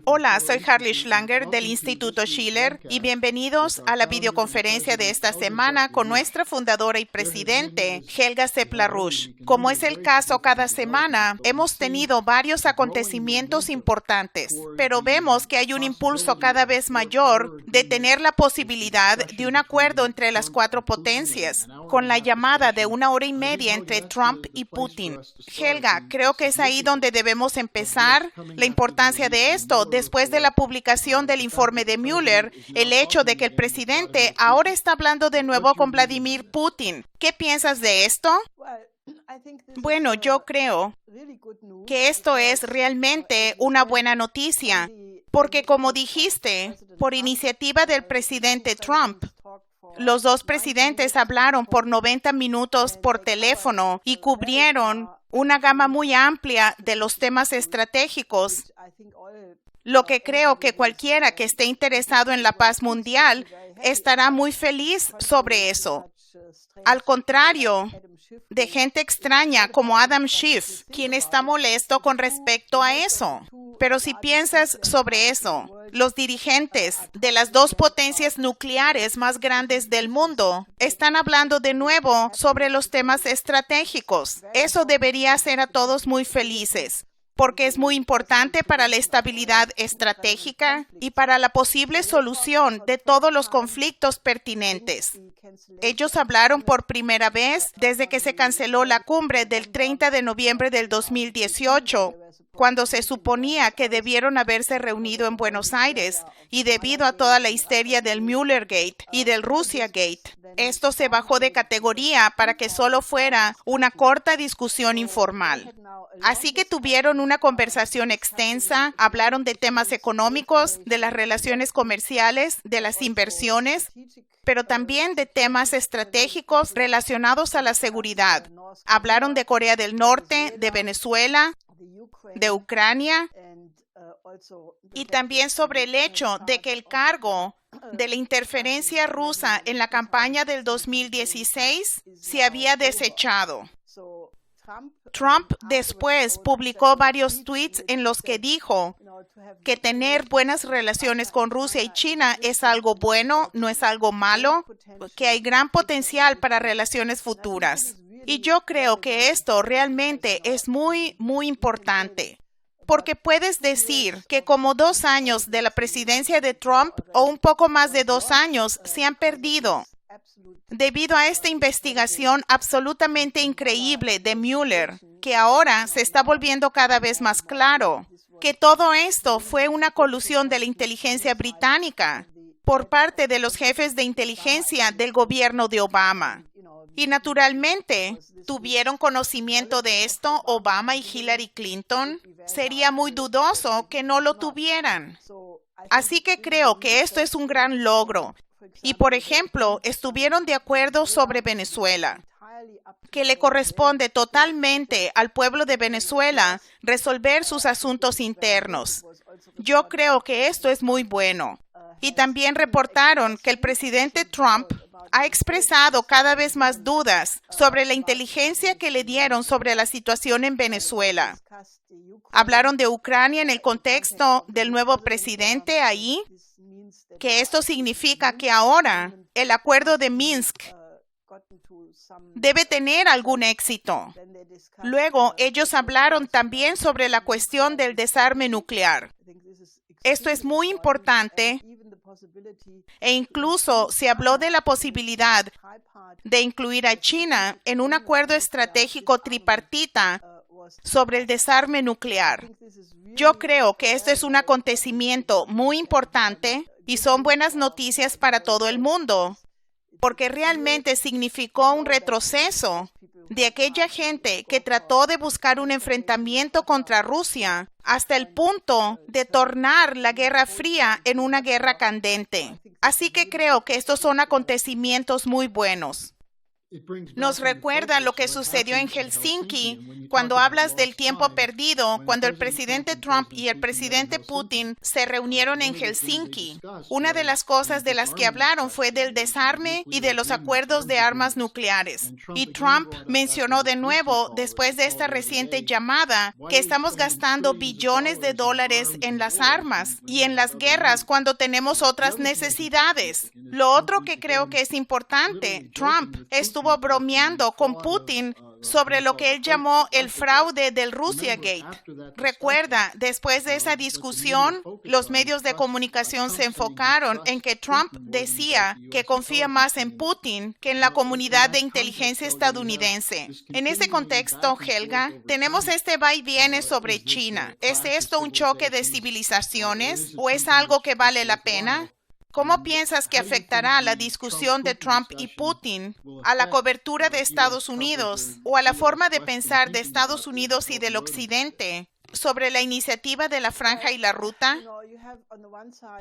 Hola, soy Harley Schlanger del Instituto Schiller y bienvenidos a la videoconferencia de esta semana con nuestra fundadora y presidente, Helga Sepp-LaRouche. Como es el caso cada semana, hemos tenido varios acontecimientos importantes, pero vemos que hay un impulso cada vez mayor de tener la posibilidad de un acuerdo entre las cuatro potencias, con la llamada de 1 hora y media entre Trump y Putin. Helga, creo que es ahí donde debemos empezar. La importancia de esto, después de la publicación del informe de Mueller, el hecho de que el presidente ahora está hablando de nuevo con Vladimir Putin. ¿Qué piensas de esto? Bueno, yo creo que esto es realmente una buena noticia, porque como dijiste, por iniciativa del presidente Trump, los dos presidentes hablaron por 90 minutos por teléfono y cubrieron una gama muy amplia de los temas estratégicos, lo que creo que cualquiera que esté interesado en la paz mundial estará muy feliz sobre eso. Al contrario de gente extraña como Adam Schiff, quien está molesto con respecto a eso. Pero si piensas sobre eso, los dirigentes de las dos potencias nucleares más grandes del mundo están hablando de nuevo sobre los temas estratégicos. Eso debería hacer a todos muy felices, porque es muy importante para la estabilidad estratégica y para la posible solución de todos los conflictos pertinentes. Ellos hablaron por primera vez desde que se canceló la cumbre del 30 de noviembre del 2018, cuando se suponía que debieron haberse reunido en Buenos Aires, y debido a toda la histeria del Muellergate y del Russiagate, esto se bajó de categoría para que solo fuera una corta discusión informal. Así que tuvieron una conversación extensa, hablaron de temas económicos, de las relaciones comerciales, de las inversiones, pero también de temas estratégicos relacionados a la seguridad. Hablaron de Corea del Norte, de Venezuela, de Ucrania, y también sobre el hecho de que el cargo de la interferencia rusa en la campaña del 2016 se había desechado. Trump después publicó varios tweets en los que dijo que tener buenas relaciones con Rusia y China es algo bueno, no es algo malo, que hay gran potencial para relaciones futuras. Y yo creo que esto realmente es muy, muy importante. Porque puedes decir que como 2 años de la presidencia de Trump o un poco más de 2 años se han perdido debido a esta investigación absolutamente increíble de Mueller, que ahora se está volviendo cada vez más claro que todo esto fue una colusión de la inteligencia británica por parte de los jefes de inteligencia del gobierno de Obama. Y naturalmente, ¿tuvieron conocimiento de esto Obama y Hillary Clinton? Sería muy dudoso que no lo tuvieran. Así que creo que esto es un gran logro. Y, por ejemplo, estuvieron de acuerdo sobre Venezuela, que le corresponde totalmente al pueblo de Venezuela resolver sus asuntos internos. Yo creo que esto es muy bueno. Y también reportaron que el presidente Trump ha expresado cada vez más dudas sobre la inteligencia que le dieron sobre la situación en Venezuela. Hablaron de Ucrania en el contexto del nuevo presidente ahí, que esto significa que ahora el acuerdo de Minsk debe tener algún éxito. Luego, ellos hablaron también sobre la cuestión del desarme nuclear. Esto es muy importante e incluso se habló de la posibilidad de incluir a China en un acuerdo estratégico tripartita sobre el desarme nuclear. Yo creo que esto es un acontecimiento muy importante y son buenas noticias para todo el mundo, porque realmente significó un retroceso de aquella gente que trató de buscar un enfrentamiento contra Rusia hasta el punto de tornar la Guerra Fría en una guerra candente. Así que creo que estos son acontecimientos muy buenos. Nos recuerda lo que sucedió en Helsinki cuando hablas del tiempo perdido, cuando el presidente Trump y el presidente Putin se reunieron en Helsinki. Una de las cosas de las que hablaron fue del desarme y de los acuerdos de armas nucleares. Y Trump mencionó de nuevo, después de esta reciente llamada, que estamos gastando billones de dólares en las armas y en las guerras cuando tenemos otras necesidades. Lo otro que creo que es importante, Trump estuvo bromeando con Putin sobre lo que él llamó el fraude del Russiagate. Recuerda, después de esa discusión, los medios de comunicación se enfocaron en que Trump decía que confía más en Putin que en la comunidad de inteligencia estadounidense. En ese contexto, Helga, tenemos este va y viene sobre China. ¿Es esto un choque de civilizaciones o es algo que vale la pena? ¿Cómo piensas que afectará la discusión de Trump y Putin a la cobertura de Estados Unidos o a la forma de pensar de Estados Unidos y del Occidente sobre la iniciativa de la Franja y la Ruta?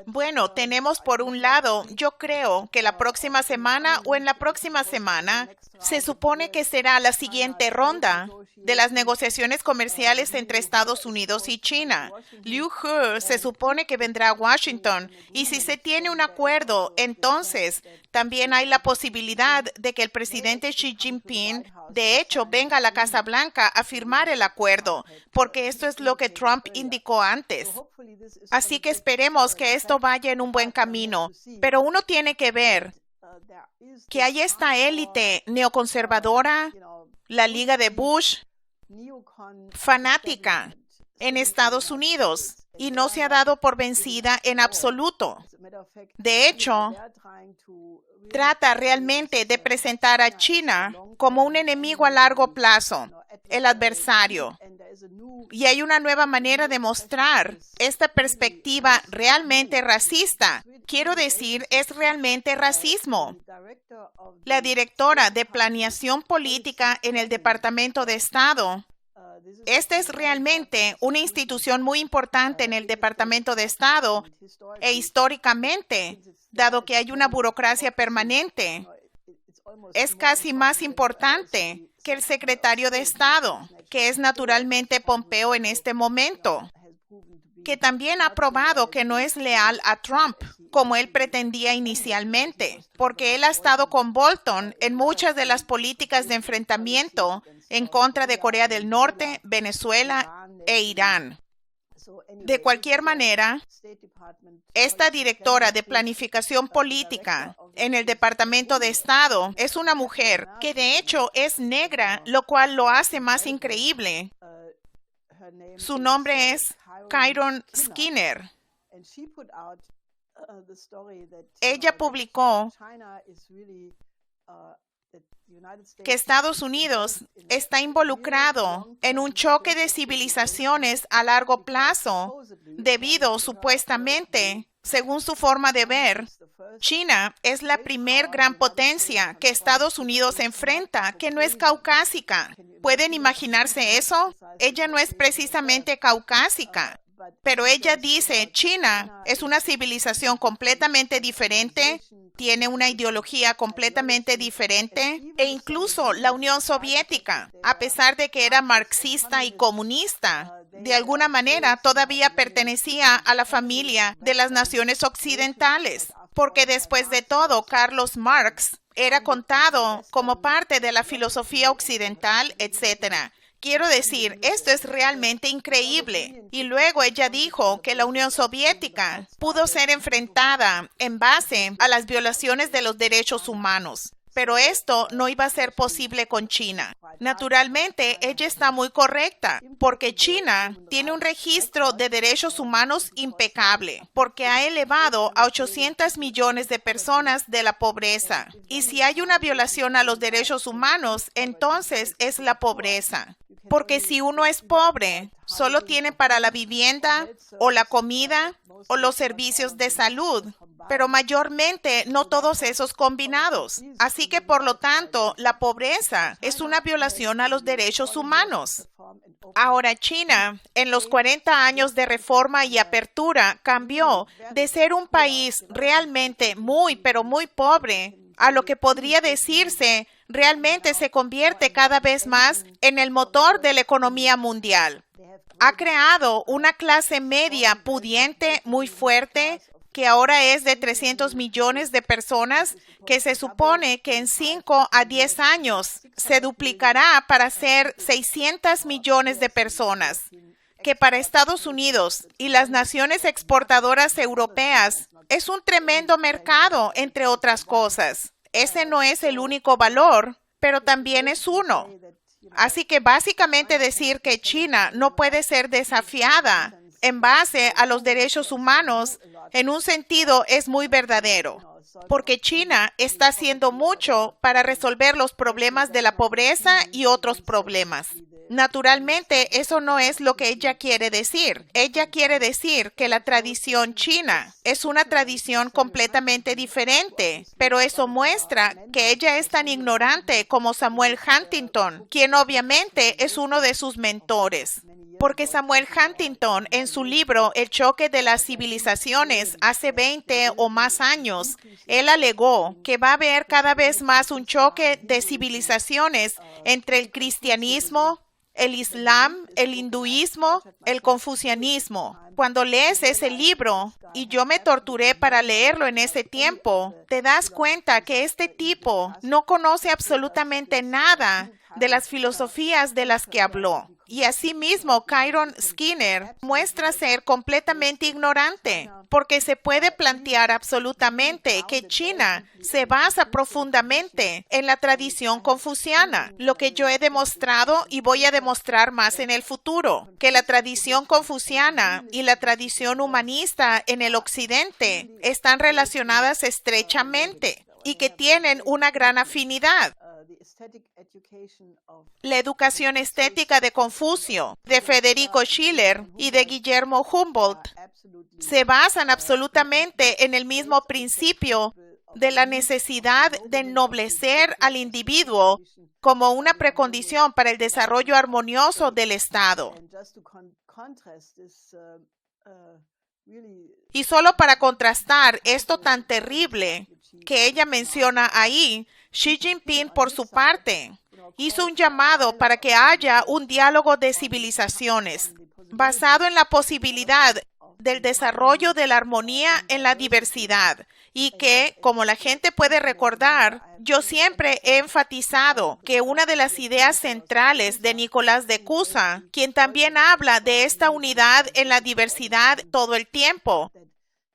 Bueno, tenemos por un lado, yo creo que la próxima semana o en la próxima semana se supone que será la siguiente ronda de las negociaciones comerciales entre Estados Unidos y China. Liu He se supone que vendrá a Washington y si se tiene un acuerdo, entonces también hay la posibilidad de que el presidente Xi Jinping de hecho venga a la Casa Blanca a firmar el acuerdo, porque esto es lo que Trump indicó antes. Así que esperemos que esto vaya en un buen camino, pero uno tiene que ver que hay esta élite neoconservadora, la Liga de Bush, fanática en Estados Unidos y no se ha dado por vencida en absoluto. De hecho, trata realmente de presentar a China como un enemigo a largo plazo, el adversario. Y hay una nueva manera de mostrar esta perspectiva realmente racista. Quiero decir, es realmente racismo. La directora de Planeación Política en el Departamento de Estado. Esta es realmente una institución muy importante en el Departamento de Estado e históricamente, dado que hay una burocracia permanente, es casi más importante que el secretario de Estado, que es naturalmente Pompeo en este momento, que también ha probado que no es leal a Trump, como él pretendía inicialmente, porque él ha estado con Bolton en muchas de las políticas de enfrentamiento en contra de Corea del Norte, Venezuela e Irán. De cualquier manera, esta directora de planificación política en el Departamento de Estado es una mujer que de hecho es negra, lo cual lo hace más increíble. Su nombre es Kyron Skinner. Ella publicó que Estados Unidos está involucrado en un choque de civilizaciones a largo plazo debido, supuestamente, según su forma de ver, China es la primer gran potencia que Estados Unidos enfrenta, que no es caucásica. ¿Pueden imaginarse eso? Ella no es precisamente caucásica. Pero ella dice, China es una civilización completamente diferente, tiene una ideología completamente diferente, e incluso la Unión Soviética, a pesar de que era marxista y comunista, de alguna manera todavía pertenecía a la familia de las naciones occidentales, porque después de todo, Carlos Marx era contado como parte de la filosofía occidental, etc. Quiero decir, esto es realmente increíble. Y luego ella dijo que la Unión Soviética pudo ser enfrentada en base a las violaciones de los derechos humanos. Pero esto no iba a ser posible con China. Naturalmente, ella está muy correcta, porque China tiene un registro de derechos humanos impecable, porque ha elevado a 800 millones de personas de la pobreza. Y si hay una violación a los derechos humanos, entonces es la pobreza. Porque si uno es pobre, solo tiene para la vivienda o la comida o los servicios de salud, pero mayormente no todos esos combinados. Así que, por lo tanto, la pobreza es una violación a los derechos humanos. Ahora, China, en los 40 años de reforma y apertura, cambió de ser un país realmente muy, pero muy pobre a lo que podría decirse realmente se convierte cada vez más en el motor de la economía mundial. Ha creado una clase media pudiente muy fuerte que ahora es de 300 millones de personas, que se supone que en 5 a 10 años se duplicará para ser 600 millones de personas, que para Estados Unidos y las naciones exportadoras europeas es un tremendo mercado, entre otras cosas. Ese no es el único valor, pero también es uno. Así que básicamente decir que China no puede ser desafiada en base a los derechos humanos, en un sentido es muy verdadero, porque China está haciendo mucho para resolver los problemas de la pobreza y otros problemas. Naturalmente, eso no es lo que ella quiere decir. Ella quiere decir que la tradición china es una tradición completamente diferente, pero eso muestra que ella es tan ignorante como Samuel Huntington, quien obviamente es uno de sus mentores. Porque Samuel Huntington, en su libro El choque de las civilizaciones, hace 20 o más años, él alegó que va a haber cada vez más un choque de civilizaciones entre el cristianismo, el islam, el hinduismo, el confucianismo. Cuando lees ese libro, y yo me torturé para leerlo en ese tiempo, te das cuenta que este tipo no conoce absolutamente nada de las filosofías de las que habló. Y asimismo, Kyron Skinner muestra ser completamente ignorante, porque se puede plantear absolutamente que China se basa profundamente en la tradición confuciana, lo que yo he demostrado y voy a demostrar más en el futuro, que la tradición confuciana y la tradición humanista en el occidente están relacionadas estrechamente y que tienen una gran afinidad. La educación estética de Confucio, de Federico Schiller y de Guillermo Humboldt se basan absolutamente en el mismo principio de la necesidad de ennoblecer al individuo como una precondición para el desarrollo armonioso del Estado. Y solo para contrastar esto tan terrible que ella menciona ahí, Xi Jinping, por su parte, hizo un llamado para que haya un diálogo de civilizaciones basado en la posibilidad del desarrollo de la armonía en la diversidad y que, como la gente puede recordar, yo siempre he enfatizado que una de las ideas centrales de Nicolás de Cusa, quien también habla de esta unidad en la diversidad todo el tiempo,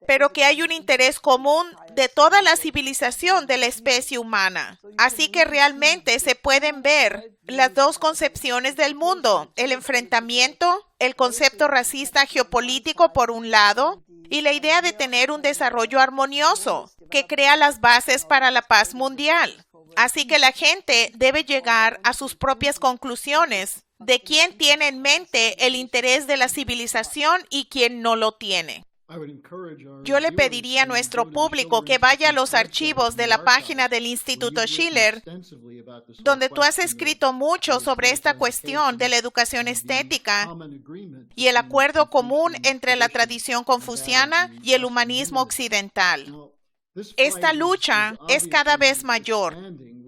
pero que hay un interés común de toda la civilización de la especie humana. Así que realmente se pueden ver las dos concepciones del mundo, el enfrentamiento, el concepto racista geopolítico por un lado, y la idea de tener un desarrollo armonioso que crea las bases para la paz mundial. Así que la gente debe llegar a sus propias conclusiones de quién tiene en mente el interés de la civilización y quién no lo tiene. Yo le pediría a nuestro público que vaya a los archivos de la página del Instituto Schiller, donde tú has escrito mucho sobre esta cuestión de la educación estética y el acuerdo común entre la tradición confuciana y el humanismo occidental. Esta lucha es cada vez mayor.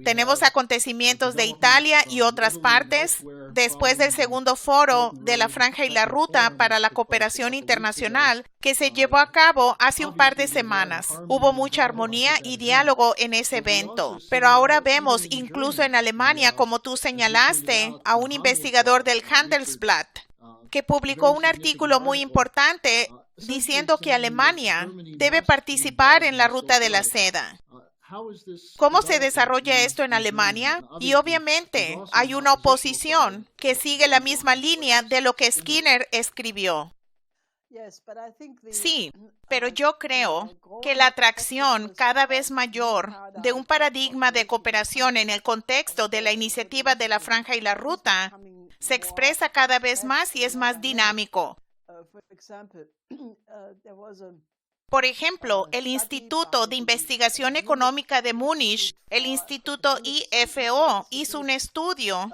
Tenemos acontecimientos de Italia y otras partes. Después del segundo foro de la Franja y la Ruta para la Cooperación Internacional, que se llevó a cabo hace un par de semanas. Hubo mucha armonía y diálogo en ese evento. Pero ahora vemos, incluso en Alemania, como tú señalaste, a un investigador del Handelsblatt, que publicó un artículo muy importante diciendo que Alemania debe participar en la Ruta de la Seda. ¿Cómo se desarrolla esto en Alemania? Y obviamente hay una oposición que sigue la misma línea de lo que Skinner escribió. Sí, pero yo creo que la atracción cada vez mayor de un paradigma de cooperación en el contexto de la iniciativa de la Franja y la Ruta se expresa cada vez más y es más dinámico. Por ejemplo, el Instituto de Investigación Económica de Múnich, el Instituto IFO, hizo un estudio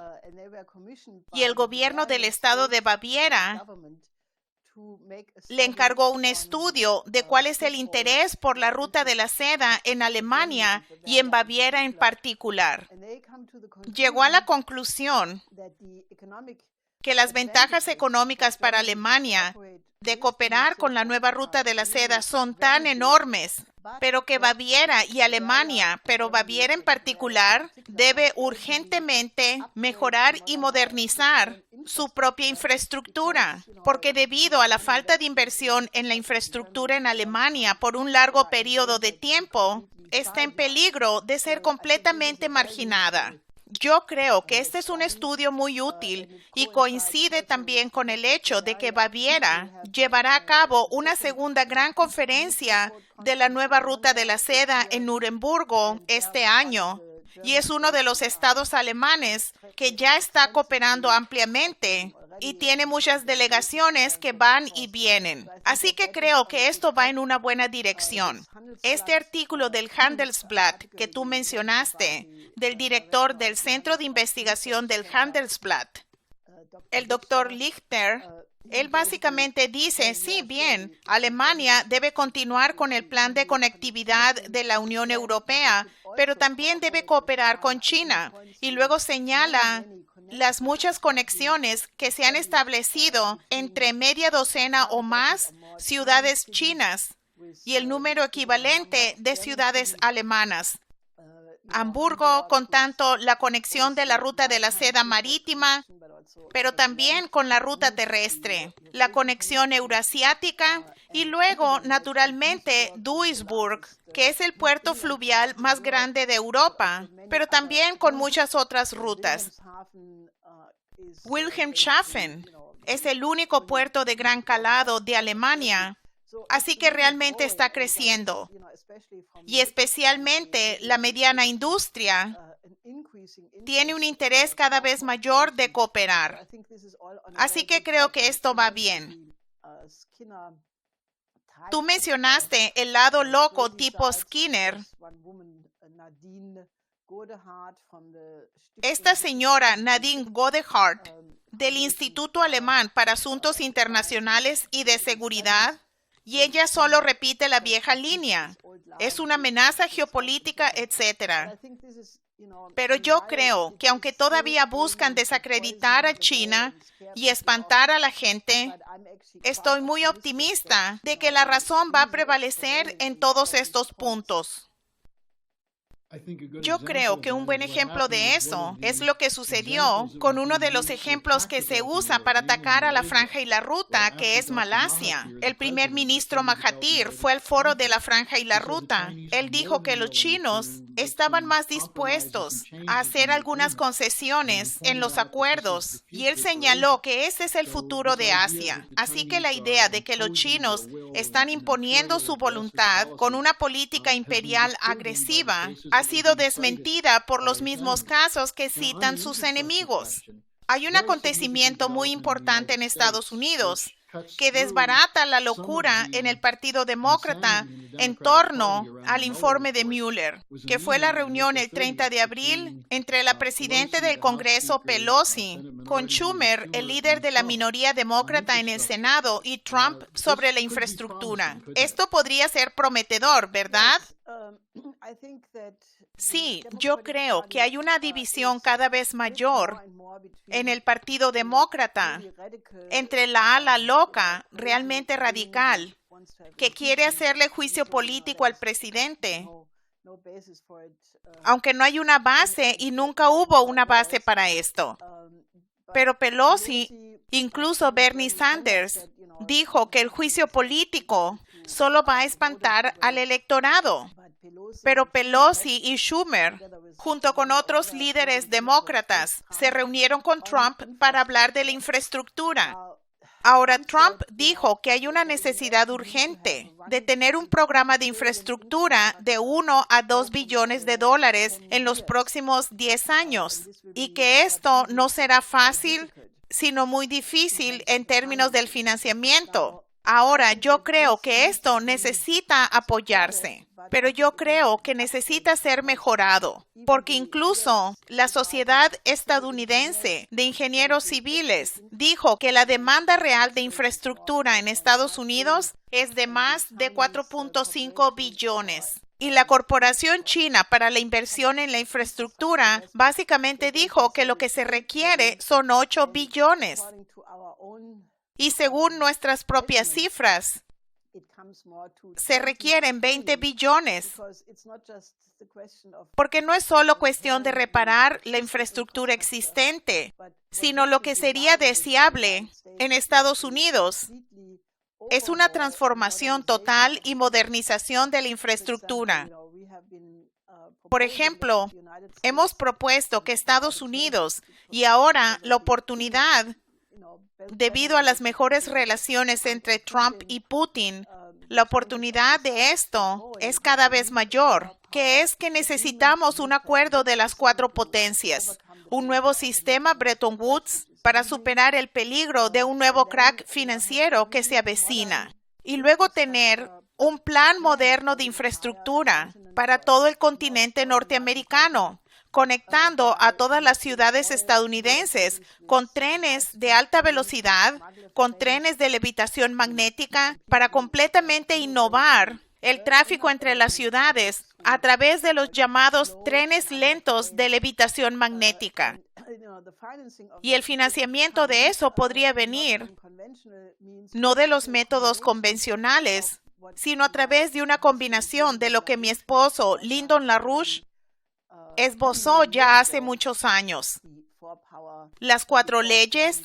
y el gobierno del estado de Baviera le encargó un estudio de cuál es el interés por la ruta de la seda en Alemania y en Baviera en particular. Llegó a la conclusión que las ventajas económicas para Alemania de cooperar con la nueva ruta de la seda son tan enormes, pero que Baviera y Alemania, pero Baviera en particular, debe urgentemente mejorar y modernizar su propia infraestructura, porque debido a la falta de inversión en la infraestructura en Alemania por un largo periodo de tiempo, está en peligro de ser completamente marginada. Yo creo que este es un estudio muy útil y coincide también con el hecho de que Baviera llevará a cabo una segunda gran conferencia de la nueva ruta de la seda en Nurembergo este año, y es uno de los estados alemanes que ya está cooperando ampliamente y tiene muchas delegaciones que van y vienen. Así que creo que esto va en una buena dirección. Este artículo del Handelsblatt que tú mencionaste, del director del Centro de Investigación del Handelsblatt, el doctor Lichter, él básicamente dice, sí, bien, Alemania debe continuar con el plan de conectividad de la Unión Europea, pero también debe cooperar con China. Y luego señala las muchas conexiones que se han establecido entre media docena o más ciudades chinas y el número equivalente de ciudades alemanas. Hamburgo, con tanto la conexión de la ruta de la seda marítima, pero también con la ruta terrestre, la conexión eurasiática y luego, naturalmente, Duisburg, que es el puerto fluvial más grande de Europa, pero también con muchas otras rutas. Wilhelmshaven es el único puerto de gran calado de Alemania, así que realmente está creciendo. Y especialmente la mediana industria tiene un interés cada vez mayor de cooperar. Así que creo que esto va bien. Tú mencionaste el lado loco tipo Skinner. Esta señora Nadine Godehard, del Instituto Alemán para Asuntos Internacionales y de Seguridad, y ella solo repite la vieja línea. Es una amenaza geopolítica, etc. Pero yo creo que aunque todavía buscan desacreditar a China y espantar a la gente, estoy muy optimista de que la razón va a prevalecer en todos estos puntos. Yo creo que un buen ejemplo de eso es lo que sucedió con uno de los ejemplos que se usa para atacar a la Franja y la Ruta, que es Malasia. El primer ministro Mahathir fue al foro de la Franja y la Ruta. Él dijo que los chinos estaban más dispuestos a hacer algunas concesiones en los acuerdos y él señaló que ese es el futuro de Asia. Así que la idea de que los chinos están imponiendo su voluntad con una política imperial agresiva ha sido desmentida por los mismos casos que citan sus enemigos. Hay un acontecimiento muy importante en Estados Unidos que desbarata la locura en el Partido Demócrata en torno al informe de Mueller, que fue la reunión el 30 de abril entre la presidenta del Congreso, Pelosi, con Schumer, el líder de la minoría demócrata en el Senado, y Trump sobre la infraestructura. Esto podría ser prometedor, ¿verdad? Sí, yo creo que hay una división cada vez mayor en el Partido Demócrata entre la ala loca, realmente radical, que quiere hacerle juicio político al presidente, aunque no hay una base y nunca hubo una base para esto. Pero Pelosi, incluso Bernie Sanders, dijo que el juicio político solo va a espantar al electorado. Pero Pelosi y Schumer, junto con otros líderes demócratas, se reunieron con Trump para hablar de la infraestructura. Ahora, Trump dijo que hay una necesidad urgente de tener un programa de infraestructura de 1 a 2 billones de dólares en los próximos 10 años y que esto no será fácil, sino muy difícil en términos del financiamiento. Ahora, yo creo que esto necesita apoyarse, pero yo creo que necesita ser mejorado, porque incluso la Sociedad Estadounidense de Ingenieros Civiles dijo que la demanda real de infraestructura en Estados Unidos es de más de 4.5 billones. Y la Corporación China para la Inversión en la Infraestructura básicamente dijo que lo que se requiere son 8 billones. Y según nuestras propias cifras, se requieren 20 billones. Porque no es solo cuestión de reparar la infraestructura existente, sino lo que sería deseable en Estados Unidos es una transformación total y modernización de la infraestructura. Por ejemplo, hemos propuesto que Estados Unidos, y ahora la oportunidad, debido a las mejores relaciones entre Trump y Putin, la oportunidad de esto es cada vez mayor, que es que necesitamos un acuerdo de las 4 potencias, un nuevo sistema Bretton Woods para superar el peligro de un nuevo crack financiero que se avecina, y luego tener un plan moderno de infraestructura para todo el continente norteamericano, conectando a todas las ciudades estadounidenses con trenes de alta velocidad, con trenes de levitación magnética, para completamente innovar el tráfico entre las ciudades a través de los llamados trenes lentos de levitación magnética. Y el financiamiento de eso podría venir no de los métodos convencionales, sino a través de una combinación de lo que mi esposo, Lyndon LaRouche, esbozó ya hace muchos años. Las 4 leyes.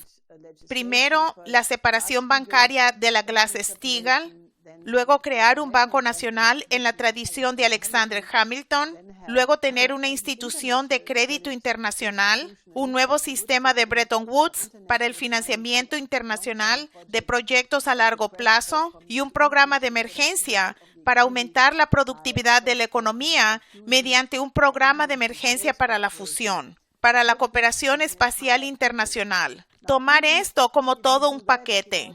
Primero, la separación bancaria de la Glass-Steagall. Luego, crear un banco nacional en la tradición de Alexander Hamilton. Luego, tener una institución de crédito internacional. Un nuevo sistema de Bretton Woods para el financiamiento internacional de proyectos a largo plazo. Y un programa de emergencia para aumentar la productividad de la economía mediante un programa de emergencia para la fusión, para la cooperación espacial internacional. Tomar esto como todo un paquete.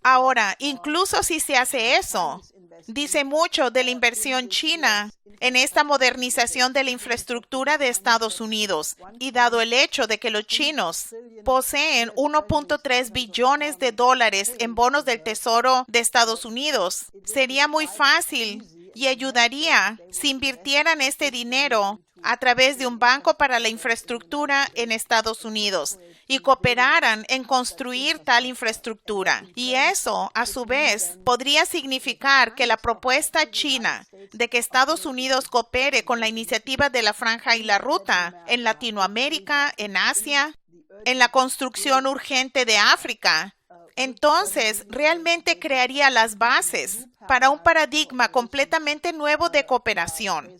Ahora, incluso si se hace eso, dice mucho de la inversión china en esta modernización de la infraestructura de Estados Unidos. Y dado el hecho de que los chinos poseen 1.3 billones de dólares en bonos del Tesoro de Estados Unidos, sería muy fácil y ayudaría si invirtieran este dinero a través de un banco para la infraestructura en Estados Unidos y cooperaran en construir tal infraestructura. Y eso, a su vez, podría significar que la propuesta china de que Estados Unidos coopere con la iniciativa de la Franja y la Ruta en Latinoamérica, en Asia, en la construcción urgente de África, entonces realmente crearía las bases para un paradigma completamente nuevo de cooperación,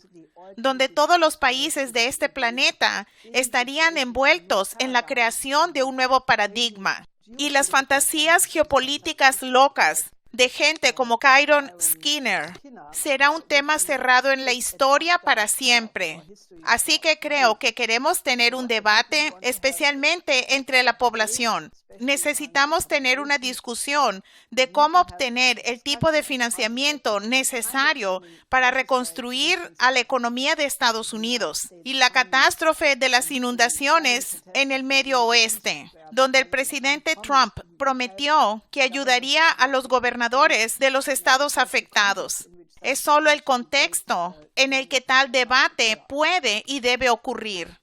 donde todos los países de este planeta estarían envueltos en la creación de un nuevo paradigma. Y las fantasías geopolíticas locas de gente como Kyron Skinner será un tema cerrado en la historia para siempre. Así que creo que queremos tener un debate, especialmente entre la población. Necesitamos tener una discusión de cómo obtener el tipo de financiamiento necesario para reconstruir a la economía de Estados Unidos y la catástrofe de las inundaciones en el Medio Oeste, donde el presidente Trump prometió que ayudaría a los gobernadores de los estados afectados. Es solo el contexto en el que tal debate puede y debe ocurrir.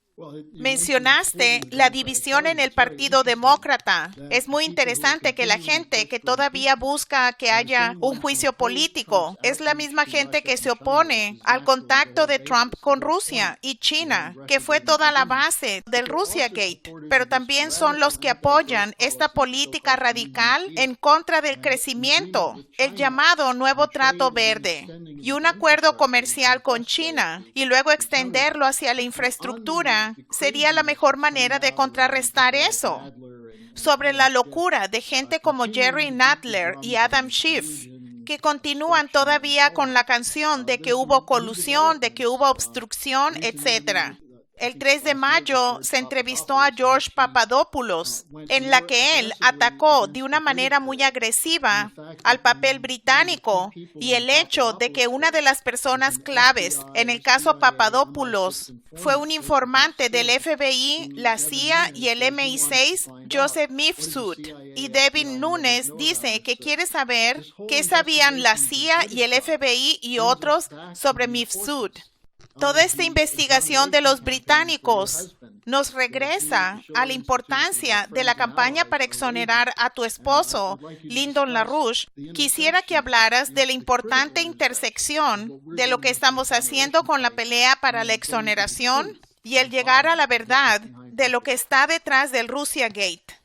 Mencionaste la división en el Partido Demócrata. Es muy interesante que la gente que todavía busca que haya un juicio político es la misma gente que se opone al contacto de Trump con Rusia y China, que fue toda la base del Russiagate, pero también son los que apoyan esta política radical en contra del crecimiento, el llamado Nuevo Trato Verde y un acuerdo comercial con China y luego extenderlo hacia la infraestructura. Sería la mejor manera de contrarrestar eso. Sobre la locura de gente como Jerry Nadler y Adam Schiff, que continúan todavía con la canción de que hubo colusión, de que hubo obstrucción, etc. El 3 de mayo se entrevistó a George Papadopoulos, en la que él atacó de una manera muy agresiva al papel británico y el hecho de que una de las personas claves en el caso Papadopoulos fue un informante del FBI, la CIA y el MI6, Joseph Mifsud. Y Devin Nunes dice que quiere saber qué sabían la CIA y el FBI y otros sobre Mifsud. Toda esta investigación de los británicos nos regresa a la importancia de la campaña para exonerar a tu esposo, Lyndon LaRouche. Quisiera que hablaras de la importante intersección de lo que estamos haciendo con la pelea para la exoneración y el llegar a la verdad de lo que está detrás del Russia Gate.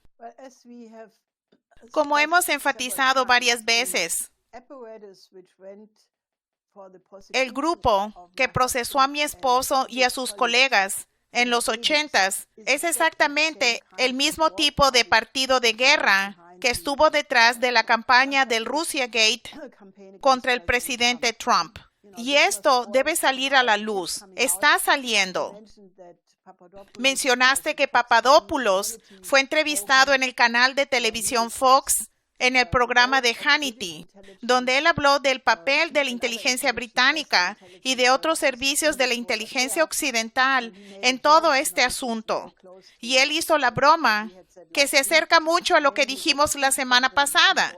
Como hemos enfatizado varias veces, el grupo que procesó a mi esposo y a sus colegas en los 80s es exactamente el mismo tipo de partido de guerra que estuvo detrás de la campaña del Russia Gate contra el presidente Trump. Y esto debe salir a la luz. Está saliendo. Mencionaste que Papadopoulos fue entrevistado en el canal de televisión Fox en el programa de Hannity, donde él habló del papel de la inteligencia británica y de otros servicios de la inteligencia occidental en todo este asunto. Y él hizo la broma que se acerca mucho a lo que dijimos la semana pasada.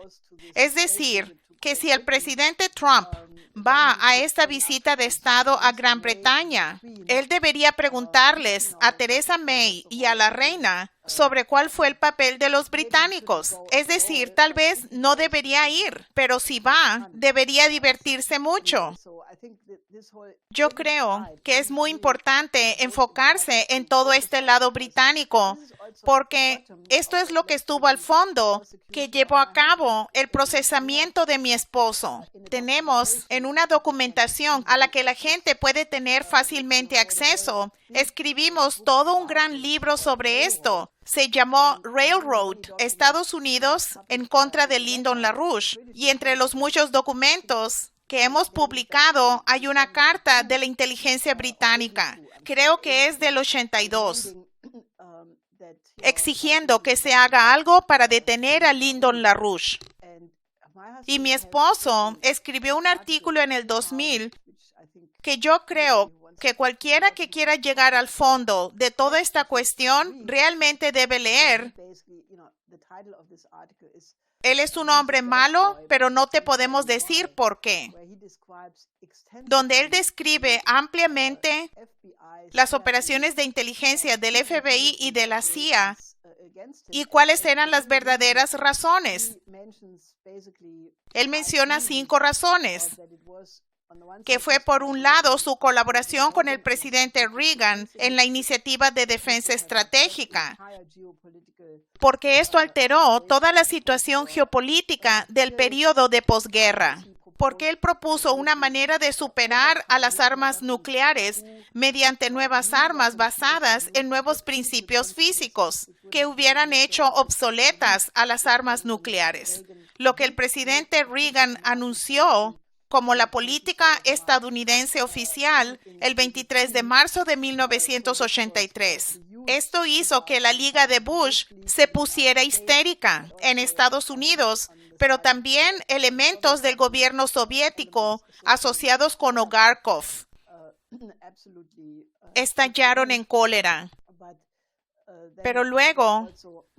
Es decir, que si el presidente Trump va a esta visita de Estado a Gran Bretaña, él debería preguntarles a Theresa May y a la reina sobre cuál fue el papel de los británicos. Es decir, tal vez no debería ir, pero si va, debería divertirse mucho. Yo creo que es muy importante enfocarse en todo este lado británico, porque esto es lo que estuvo al fondo, que llevó a cabo el procesamiento de mi esposo. Tenemos en una documentación a la que la gente puede tener fácilmente acceso. Escribimos todo un gran libro sobre esto. Se llamó Railroad, Estados Unidos en contra de Lyndon LaRouche. Y entre los muchos documentos que hemos publicado hay una carta de la inteligencia británica, creo que es del 82, exigiendo que se haga algo para detener a Lyndon LaRouche. Y mi esposo escribió un artículo en el 2000 que yo creo que cualquiera que quiera llegar al fondo de toda esta cuestión realmente debe leer. Él es un hombre malo, pero no te podemos decir por qué. Donde él describe ampliamente las operaciones de inteligencia del FBI y de la CIA y cuáles eran las verdaderas razones. Él menciona 5 razones, que fue por un lado su colaboración con el presidente Reagan en la iniciativa de defensa estratégica, porque esto alteró toda la situación geopolítica del periodo de posguerra, porque él propuso una manera de superar a las armas nucleares mediante nuevas armas basadas en nuevos principios físicos que hubieran hecho obsoletas a las armas nucleares, lo que el presidente Reagan anunció como la política estadounidense oficial el 23 de marzo de 1983. Esto hizo que la Liga de Bush se pusiera histérica en Estados Unidos, pero también elementos del gobierno soviético asociados con Ogarkov estallaron en cólera. Pero luego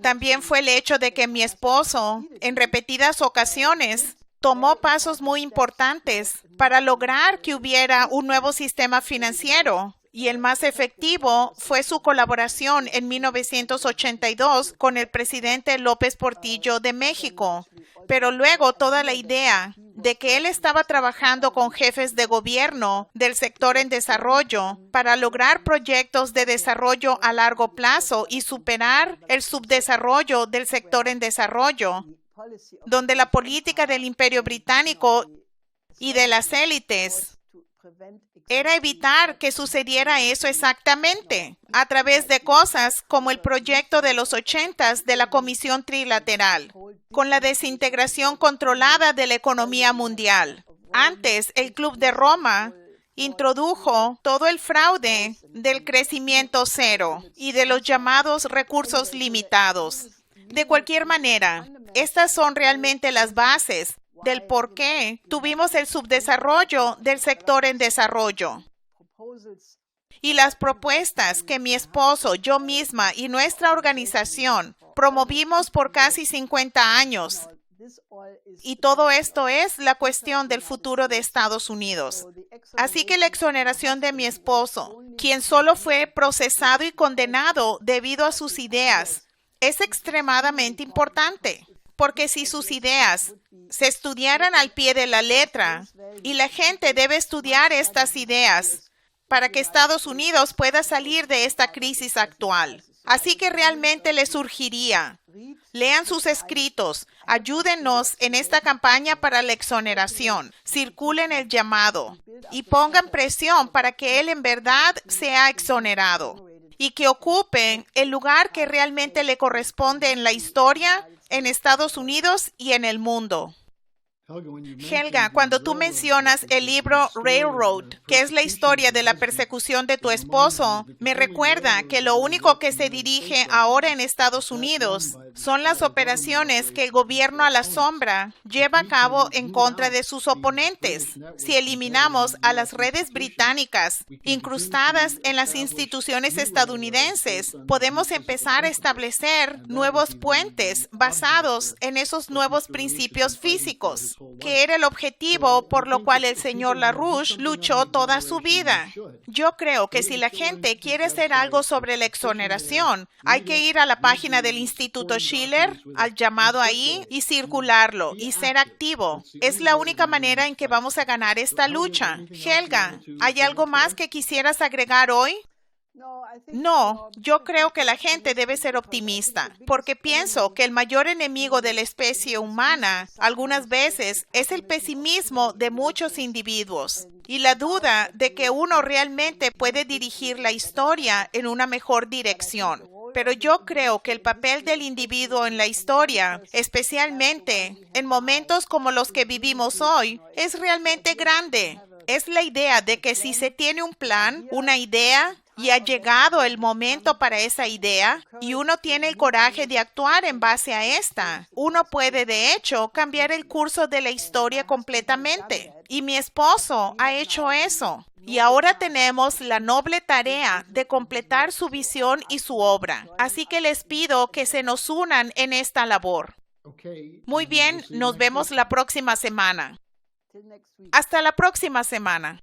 también fue el hecho de que mi esposo, en repetidas ocasiones, tomó pasos muy importantes para lograr que hubiera un nuevo sistema financiero. Y el más efectivo fue su colaboración en 1982 con el presidente López Portillo de México. Pero luego toda la idea de que él estaba trabajando con jefes de gobierno del sector en desarrollo para lograr proyectos de desarrollo a largo plazo y superar el subdesarrollo del sector en desarrollo, donde la política del Imperio Británico y de las élites era evitar que sucediera eso exactamente a través de cosas como el proyecto de los 80s de la Comisión Trilateral, con la desintegración controlada de la economía mundial. Antes, el Club de Roma introdujo todo el fraude del crecimiento cero y de los llamados recursos limitados. De cualquier manera, estas son realmente las bases del por qué tuvimos el subdesarrollo del sector en desarrollo. Y las propuestas que mi esposo, yo misma y nuestra organización promovimos por casi 50 años. Y todo esto es la cuestión del futuro de Estados Unidos. Así que la exoneración de mi esposo, quien solo fue procesado y condenado debido a sus ideas, es extremadamente importante. Porque si sus ideas se estudiaran al pie de la letra, y la gente debe estudiar estas ideas para que Estados Unidos pueda salir de esta crisis actual. Así que realmente les surgiría, lean sus escritos, ayúdennos en esta campaña para la exoneración, circulen el llamado y pongan presión para que él en verdad sea exonerado y que ocupe el lugar que realmente le corresponde en la historia, en Estados Unidos y en el mundo. Helga, cuando tú mencionas el libro Railroad, que es la historia de la persecución de tu esposo, me recuerda que lo único que se dirige ahora en Estados Unidos son las operaciones que el gobierno a la sombra lleva a cabo en contra de sus oponentes. Si eliminamos a las redes británicas incrustadas en las instituciones estadounidenses, podemos empezar a establecer nuevos puentes basados en esos nuevos principios físicos, que era el objetivo por lo cual el señor LaRouche luchó toda su vida. Yo creo que si la gente quiere hacer algo sobre la exoneración, hay que ir a la página del Instituto Schiller, al llamado ahí, y circularlo, y ser activo. Es la única manera en que vamos a ganar esta lucha. Helga, ¿hay algo más que quisieras agregar hoy? No, yo creo que la gente debe ser optimista, porque pienso que el mayor enemigo de la especie humana algunas veces es el pesimismo de muchos individuos y la duda de que uno realmente puede dirigir la historia en una mejor dirección. Pero yo creo que el papel del individuo en la historia, especialmente en momentos como los que vivimos hoy, es realmente grande. Es la idea de que si se tiene un plan, una idea, y ha llegado el momento para esa idea, y uno tiene el coraje de actuar en base a esta, uno puede, de hecho, cambiar el curso de la historia completamente. Y mi esposo ha hecho eso. Y ahora tenemos la noble tarea de completar su visión y su obra. Así que les pido que se nos unan en esta labor. Muy bien, nos vemos la próxima semana. Hasta la próxima semana.